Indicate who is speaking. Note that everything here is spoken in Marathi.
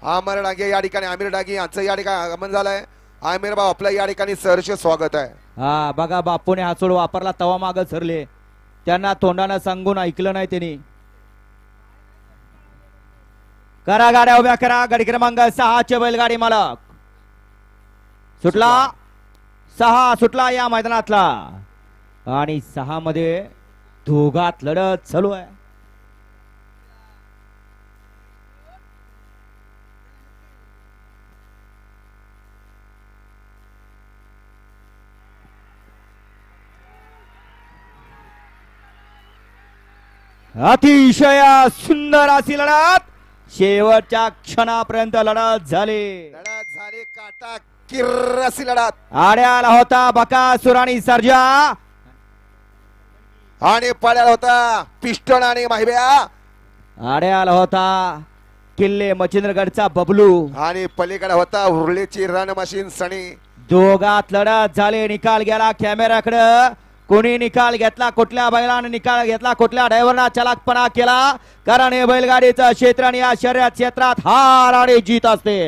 Speaker 1: आमर डागे या ठिकाणी आमिर डागे यांचं या ठिकाणी आगमन झालंय. आमिर भाऊ आपलं या ठिकाणी सहर्ष स्वागत आहे.
Speaker 2: हा बघा बापूने हा सोड वापरला तवा माग सरले, त्यांना तोंडानं सांगून ऐकलं नाही त्यांनी. करा गाड्या उभ्या करा. गाडी क्रमांक 6 चे बैलगाडी मालक सुटला. 6 सुटला या मैदानातला आणि 6 मध्ये दोघात लढत चालू आहे. अतिशय सुंदर अशी लढत शेवटच्या क्षणापर्यंत लढत झाली.
Speaker 1: काटा किर्र अशी लढत.
Speaker 2: आड्याला होता बकासूर आणि सर्जा
Speaker 1: आणि पड्याला होता पिस्टन आणि माहिब्या.
Speaker 2: आड्याला होता किल्ले मच्छिंद्रगडचा बबलू
Speaker 1: आणि पलीकडे होता उर्लेची रन मशीन सणी.
Speaker 2: दोघात लढत झाले. निकाल गेला कॅमेऱ्याकडे. कोणी निकाल घेतला, कुठल्या बैलाने निकाल घेतला, कुठल्या ड्रायव्हरना चलाकपणा केला, कारण हे बैलगाडीचं क्षेत्र आणि या शर्यत क्षेत्रात हार आणि जीत असते.